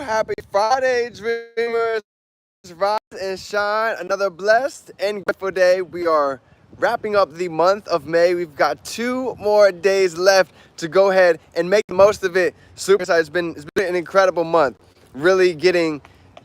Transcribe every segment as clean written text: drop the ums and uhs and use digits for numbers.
Happy Friday, dreamers. Rise and shine. Another blessed and grateful day. We are wrapping up the month of May. We've got 2 more days left to go ahead and make the most of it. Super excited. It's been an incredible month. Really getting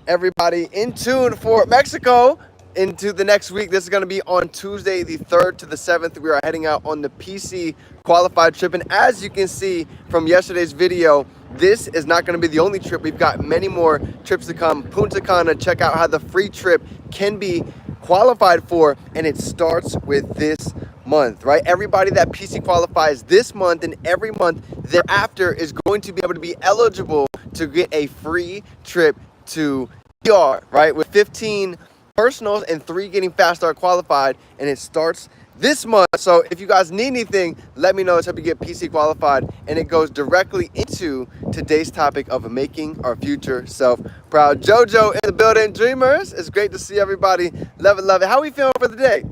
everybody in tune for Mexico into the next week. This is going to be on Tuesday, the 3rd to the 7th. We are heading out on the PC qualified trip. And as you can see from yesterday's video, this is not going to be the only trip. We've got many more trips to come. Punta Cana, check out how the free trip can be qualified for. And it starts with this month, right? Everybody that PC qualifies this month and every month thereafter is going to be able to be eligible to get a free trip to PR, right? With 15 personals and 3 getting fast start qualified, and it starts this month. So if you guys need anything, let me know. Let's help you get PC qualified, and it goes directly into today's topic of making our future self proud. JoJo in the building, dreamers. It's great to see everybody. Love it, love it. How are we feeling for the day?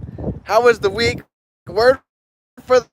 How was the week? Word for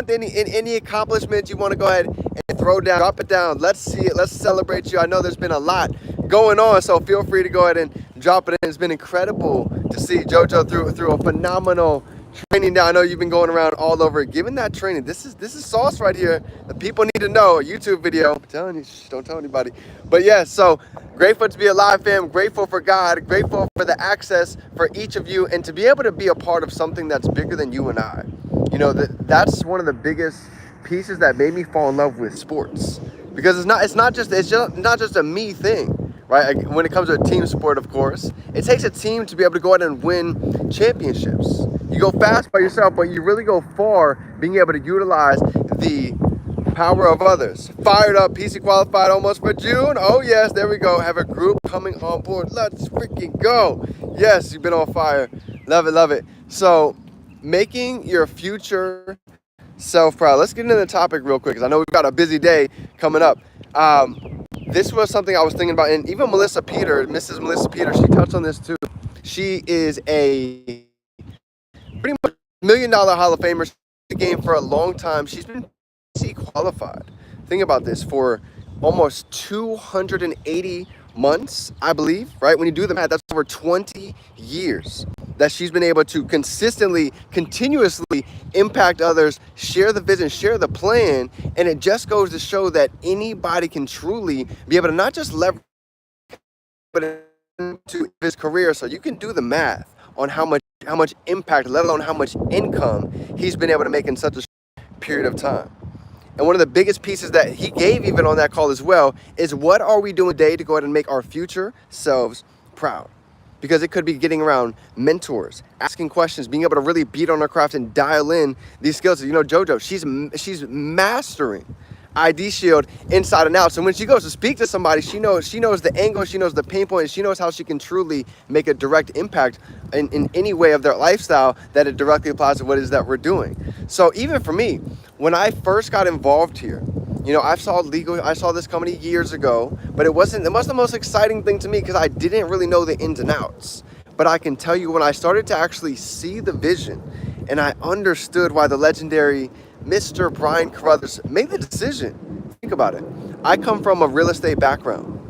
any accomplishments you want to go ahead and throw down, drop it down. Let's see it. Let's celebrate you. I know there's been a lot going on, so feel free to go ahead and drop it in. It's been incredible to see JoJo through a phenomenal training now. I know you've been going around all over giving that training. This is sauce right here. The people need to know. A YouTube video. I'm telling you, don't tell anybody. But yeah, so grateful to be alive, fam. Grateful for God. Grateful for the access for each of you, and to be able to be a part of something that's bigger than you and I. You know, that's one of the biggest pieces that made me fall in love with sports, because it's not just a me thing, right? When it comes to a team sport, of course, it takes a team to be able to go out and win championships. You go fast by yourself, but you really go far being able to utilize the power of others. Fired up, PC qualified almost for June. Oh yes, there we go. Have a group coming on board. Let's freaking go. Yes, you've been on fire. Love it, love it. So making your future self proud. Let's get into the topic real quick, because I know we've got a busy day coming up. This was something I was thinking about, and even Mrs. Melissa Peter, she touched on this too. She is a pretty much $1 million Hall of Famer. She's been in the game for a long time. She's been PC qualified. Think about this, for almost 280 months, I believe, right? When you do the math, that's over 20 years that she's been able to consistently, continuously impact others, share the vision, share the plan. And it just goes to show that anybody can truly be able to not just leverage, but into his career. So you can do the math on how much impact, let alone how much income he's been able to make in such a short period of time. And one of the biggest pieces that he gave even on that call as well is, what are we doing today to go ahead and make our future selves proud? Because it could be getting around mentors, asking questions, being able to really beat on our craft and dial in these skills. You know, JoJo, she's mastering ID Shield inside and out. So when she goes to speak to somebody, she knows the angle, she knows the pain point, and she knows how she can truly make a direct impact in any way of their lifestyle that it directly applies to what it is that we're doing. So even for me, when I first got involved here, you know, I saw this company years ago, but it wasn't the most exciting thing to me, because I didn't really know the ins and outs. But I can tell you, when I started to actually see the vision, and I understood why the legendary Mr. Brian Carruthers made the decision. Think about it. I come from a real estate background.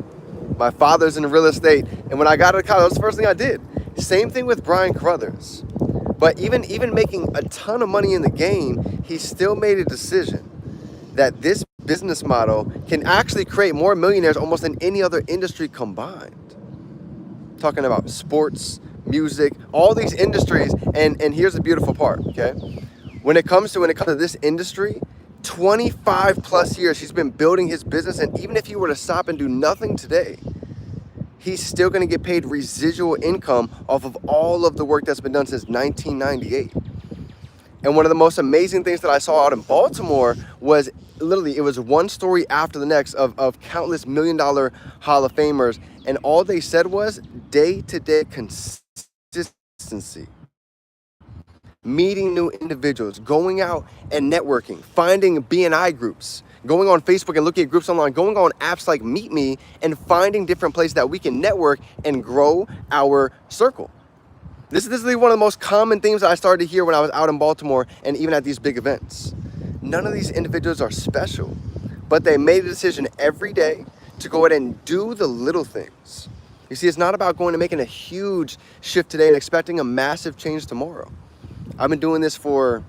My father's in real estate, and when I got out of college, that was the first thing I did. Same thing with Brian Carruthers. But even making a ton of money in the game, he still made a decision that this business model can actually create more millionaires almost than any other industry combined. Talking about sports, music, all these industries, and here's the beautiful part, okay? When it comes to this industry, 25 plus years he's been building his business, and even if he were to stop and do nothing today, he's still going to get paid residual income off of all of the work that's been done since 1998. And one of the most amazing things that I saw out in Baltimore was literally, it was one story after the next of countless $1 million Hall of Famers. And all they said was day-to-day consistency. Meeting new individuals, going out and networking, finding BNI groups, going on Facebook and looking at groups online, going on apps like Meet Me, and finding different places that we can network and grow our circle. This is one of the most common things that I started to hear when I was out in Baltimore and even at these big events. None of these individuals are special, but they made a decision every day to go ahead and do the little things. You see, it's not about going and making a huge shift today and expecting a massive change tomorrow. I've been doing this for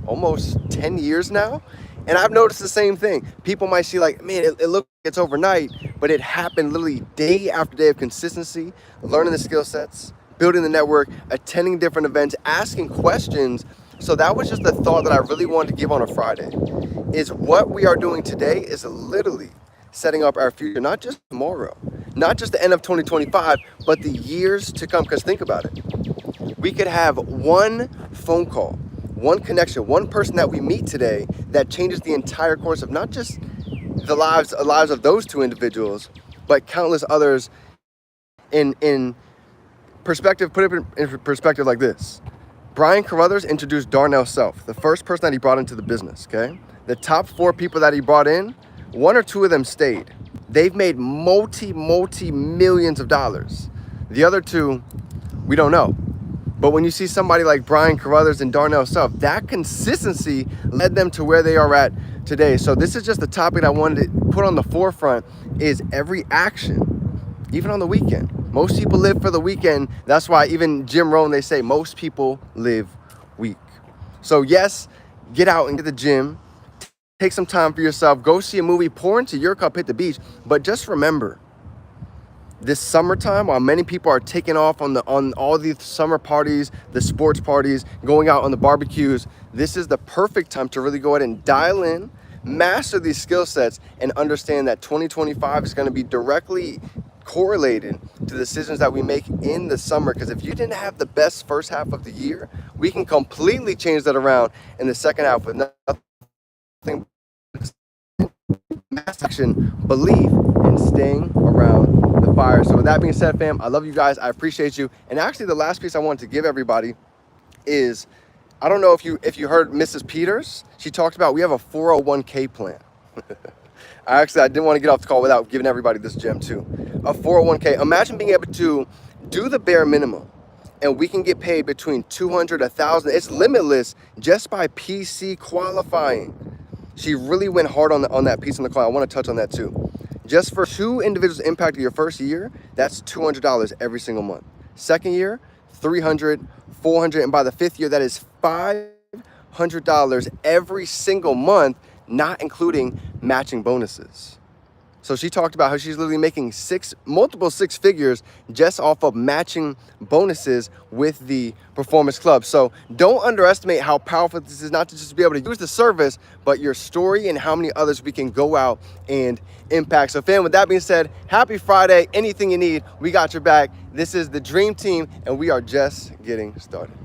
almost 10 years now, and I've noticed the same thing. People might see like, man, it looks like it's overnight, but it happened literally day after day of consistency, learning the skill sets, building the network, attending different events, asking questions. So that was just the thought that I really wanted to give on a Friday, is what we are doing today is literally setting up our future, not just tomorrow, not just the end of 2025, but the years to come. Because think about it. We could have one phone call, one connection, one person that we meet today that changes the entire course of not just the lives of those two individuals, but countless others. In perspective, put it in perspective like this. Brian Carruthers introduced Darnell Self, the first person that he brought into the business, okay? The top 4 people that he brought in, 1 or 2 of them stayed. They've made multi-millions of dollars. The other 2, we don't know. But when you see somebody like Brian Carruthers and Darnell Self, that consistency led them to where they are at today. So this is just the topic I wanted to put on the forefront, is every action, even on the weekend. Most people live for the weekend. That's why even Jim Rohn, they say most people live weak. So yes, get out and get the gym. Take some time for yourself. Go see a movie, pour into your cup, hit the beach. But just remember, this summertime, while many people are taking off on all these summer parties, the sports parties, going out on the barbecues, this is the perfect time to really go ahead and dial in, master these skill sets, and understand that 2025 is going to be directly correlated to the decisions that we make in the summer. Because if you didn't have the best first half of the year, we can completely change that around in the second half with nothing but action, belief, and staying around the fire. So with that being said, fam, I love you guys. I appreciate you. And actually, the last piece I wanted to give everybody is, I don't know if you heard Mrs. Peters. She talked about, we have a 401k plan. I didn't want to get off the call without giving everybody this gem too. A 401k. Imagine being able to do the bare minimum, and we can get paid between $200, $1,000. It's limitless just by PC qualifying. She really went hard on that piece on the call. I want to touch on that too. Just for 2 individuals impacted your first year, that's $200 every single month. Second year, $300, $400, and by the 5th year, that is $500 every single month, not including matching bonuses. So she talked about how she's literally making multiple 6 figures just off of matching bonuses with the Performance Club. So don't underestimate how powerful this is, not to just be able to use the service, but your story and how many others we can go out and impact. So fam, with that being said, happy Friday. Anything you need, we got your back. This is the Dream Team, and we are just getting started.